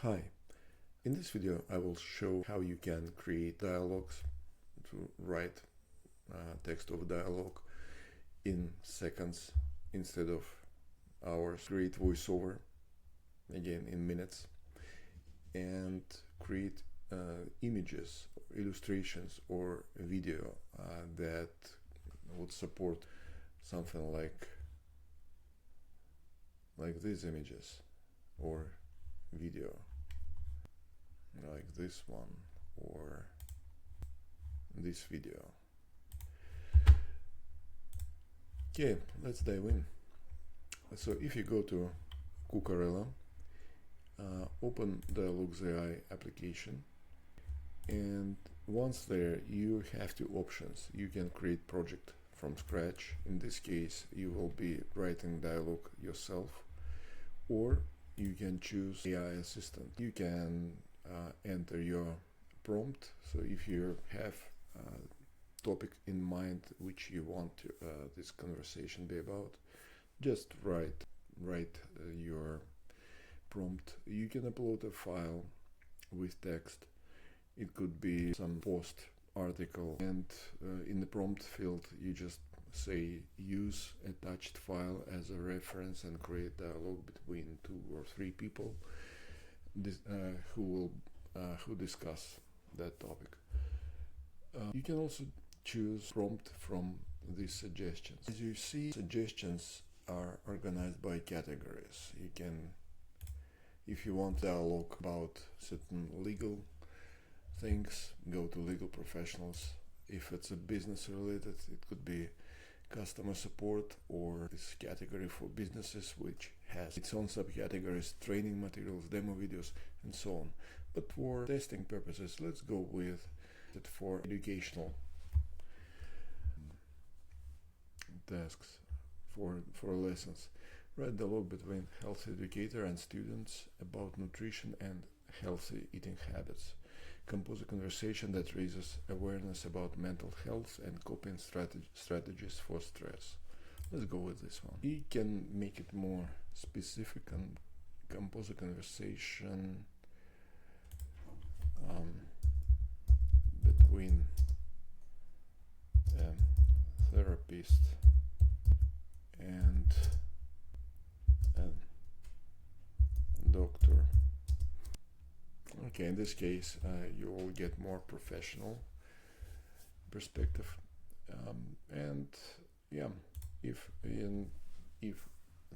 Hi, in this video I will show how you can create dialogues to write text of dialogue in seconds instead of hours, create voiceover again in minutes, and create images, illustrations or video that would support something like these images or video like this one or this video. Okay, let's dive in. So if you go to Kukarella, open DialoguesAI application, and once there you have two options. You can create project from scratch. In this case you will be writing dialogue yourself, or you can choose AI assistant. You can enter your prompt. So if you have a topic in mind which you want this conversation be about, just write your prompt. You can upload a file with text. It could be some post article, and in the prompt field you just say use attached file as a reference and create dialogue between 2 or 3 people who discuss that topic. You can also choose prompt from these suggestions. As you see, suggestions are organized by categories. You can, if you want dialogue about certain legal things, go to legal professionals. If it's a business related, it could be customer support, or this category for businesses which has its own subcategories, training materials, demo videos, and so on. But for testing purposes, let's go with it for educational tasks, for lessons. Write dialogue between health educator and students about nutrition and healthy eating habits. Compose a conversation that raises awareness about mental health and coping strategies for stress. Let's go with this one. You can make it more specific and compose a conversation between a therapist and a doctor. Okay, in this case you will get more professional perspective, and yeah, if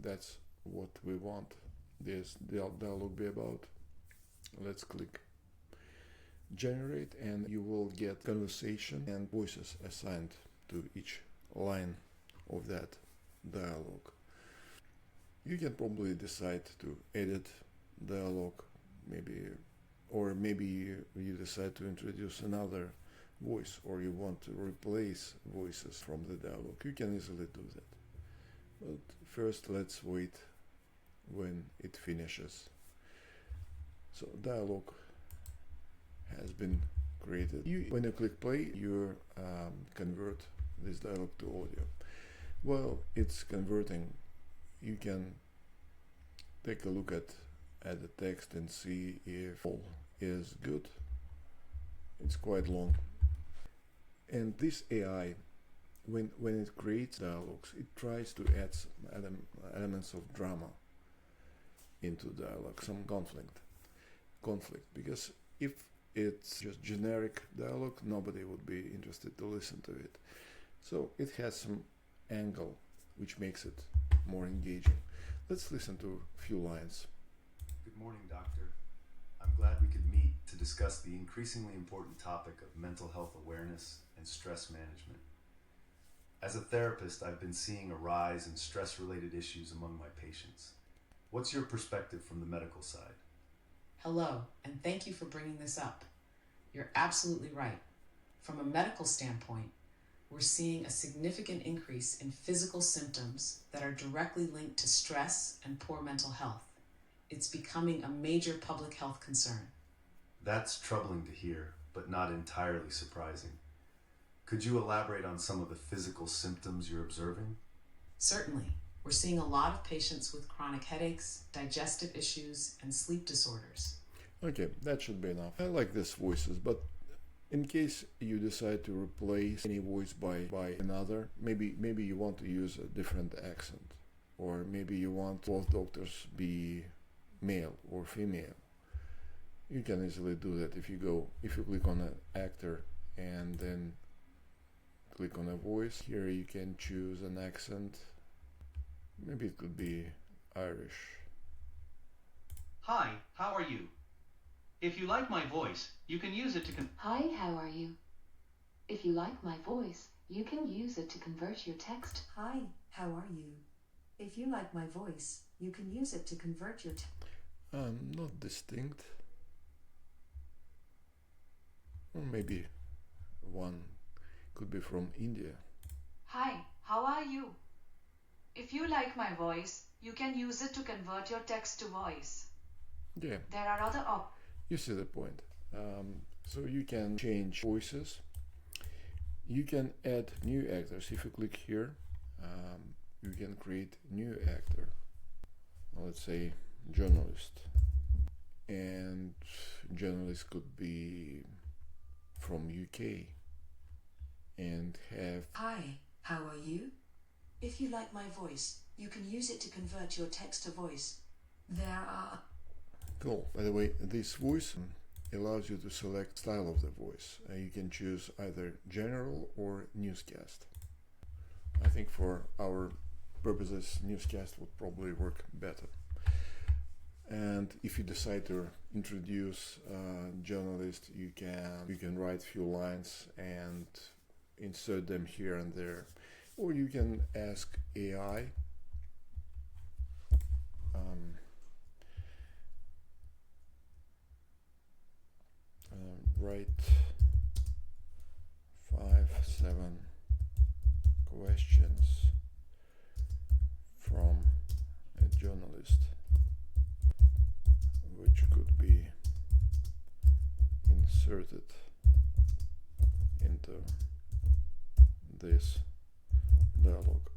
that's what we want this dialogue be about, let's click generate, and you will get conversation and voices assigned to each line of that dialogue. You can probably decide to edit dialogue, maybe you decide to introduce another voice, or you want to replace voices from the dialogue. You can easily do that. But first let's wait when it finishes. So dialogue has been created. When you click play, you convert this dialogue to audio. While it's converting, you can take a look at the text and see if all is good. It's quite long. And this AI, when it creates dialogues, it tries to add some elements of drama into dialogue, some conflict, because if it's just generic dialogue, nobody would be interested to listen to it. So it has some angle which makes it more engaging. Let's listen to a few lines. Good morning, doctor. I'm glad we could meet to discuss the increasingly important topic of mental health awareness and stress management. As a therapist, I've been seeing a rise in stress-related issues among my patients. What's your perspective from the medical side? Hello, and thank you for bringing this up. You're absolutely right. From a medical standpoint, we're seeing a significant increase in physical symptoms that are directly linked to stress and poor mental health. It's becoming a major public health concern. That's troubling to hear, but not entirely surprising. Could you elaborate on some of the physical symptoms you're observing? Certainly. We're seeing a lot of patients with chronic headaches, digestive issues, and sleep disorders. Okay, that should be enough. I like these voices, but in case you decide to replace any voice by another, maybe you want to use a different accent, or maybe you want both doctors be male or female. You can easily do that if you click on an actor and then click on a voice. Here you can choose an accent. Maybe it could be Irish. Hi, how are you? If you like my voice, you can use it to Hi, how are you? If you like my voice, you can use it to convert your text. Hi, how are you? If you like my voice, you can use it to convert your Not distinct. Or maybe one could be from India. Hi, how are you? If you like my voice, you can use it to convert your text to voice. Yeah, There are other you see the point. So you can change voices. You can add new actors. If you click here, you can create new actor. Let's say journalist. And journalist could be from UK and have... Hi, how are you? If you like my voice, you can use it to convert your text to voice. There are... Cool. By the way, this voice allows you to select style of the voice. You can choose either general or newscast. I think for our purposes, newscast would probably work better. And if you decide to introduce a journalist, you can write few lines and insert them here and there, or you can ask AI. Write 5-7 questions from a journalist, which could be inserted into this dialogue.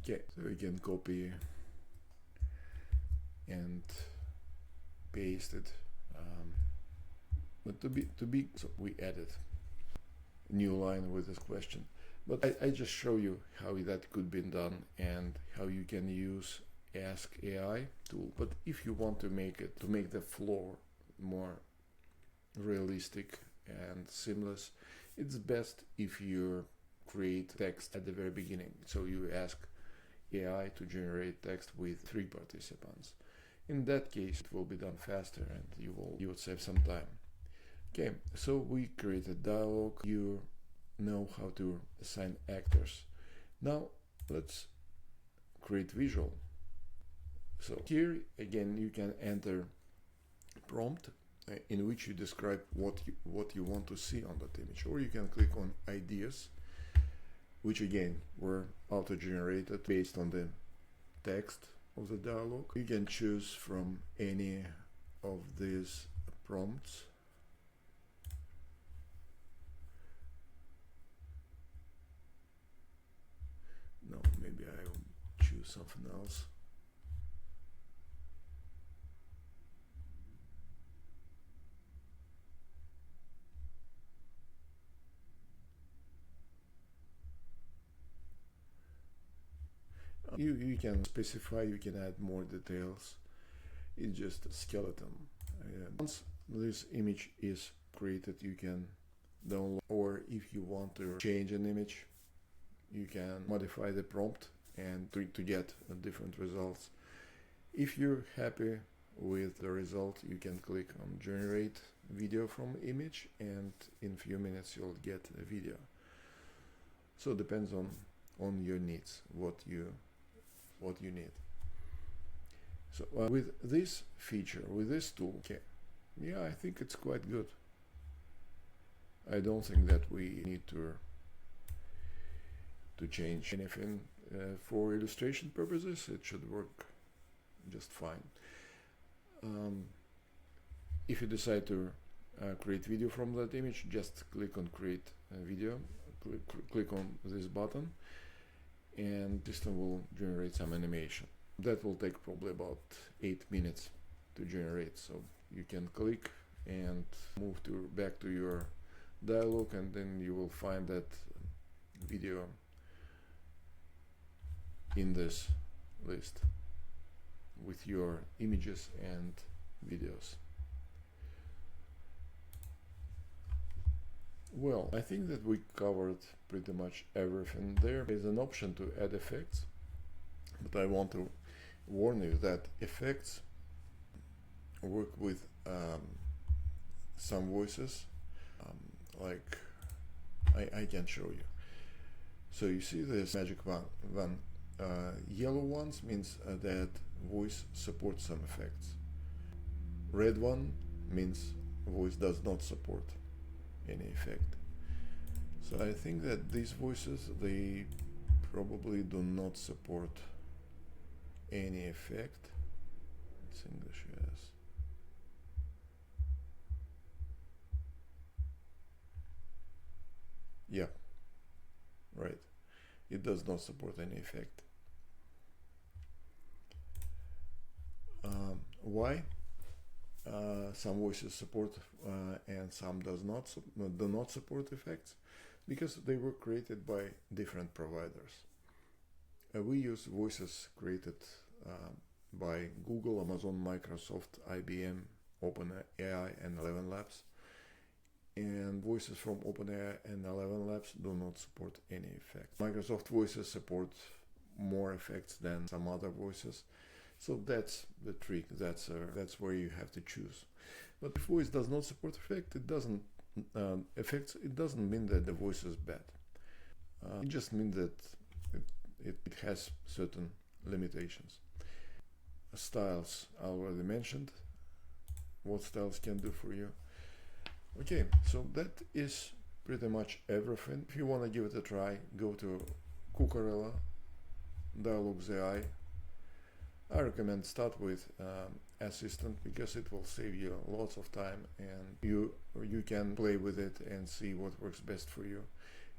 Okay, so we can copy and paste it, but so we added a new line with this question. But I just show you how that could be done and how you can use Ask AI tool. But if you want to make the flow more realistic and seamless, it's best if you create text at the very beginning. So you ask AI to generate text with 3 participants. In that case, it will be done faster and you would save some time. Okay, so we created dialogue. You know how to assign actors. Now let's create visual. So here again you can enter prompt in which you describe what you want to see on that image, or you can click on ideas, which again were auto-generated based on the text of the dialogue. You can choose from any of these prompts. No, maybe I will choose something else. You can specify, you can add more details. It's just a skeleton. Once this image is created, you can download, or if you want to change an image, you can modify the prompt and to get different results. If you're happy with the result, you can click on generate video from image, and in few minutes you'll get a video. So it depends on your needs, what you need. So with this feature, with this tool, okay, yeah, I think it's quite good. I don't think that we need to change anything for illustration purposes. It should work just fine. If you decide to create video from that image, just click on create video, click on this button, and system will generate some animation. That will take probably about 8 minutes to generate, so you can click and move back to your dialogue, and then you will find that video in this list with your images and videos. Well, I think that we covered pretty much everything. There is an option to add effects, but I want to warn you that effects work with some voices, like I can show you. So you see this magic one. Yellow ones means that voice supports some effects. Red one means voice does not support any effect. So I think that these voices, they probably do not support any effect. It's English, yes. Yeah, right. It does not support any effect. Why? Some voices support and some do not support effects, because they were created by different providers. We use voices created by Google, Amazon, Microsoft, IBM, OpenAI, and 11 Labs. And voices from OpenAI and 11 Labs do not support any effect. Microsoft voices support more effects than some other voices. So that's the trick. That's where you have to choose. But if voice does not support effects, it doesn't mean that the voice is bad. It just means that it has certain limitations. Styles I already mentioned. What styles can do for you. Okay, so that is pretty much everything. If you want to give it a try, go to Kukarella, DialoguesAI. I recommend start with Assistant, because it will save you lots of time, and you can play with it and see what works best for you.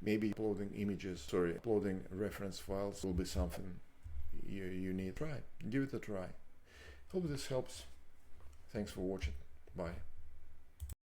Maybe uploading reference files will be something you need. Try, give it a try. Hope this helps. Thanks for watching. Bye.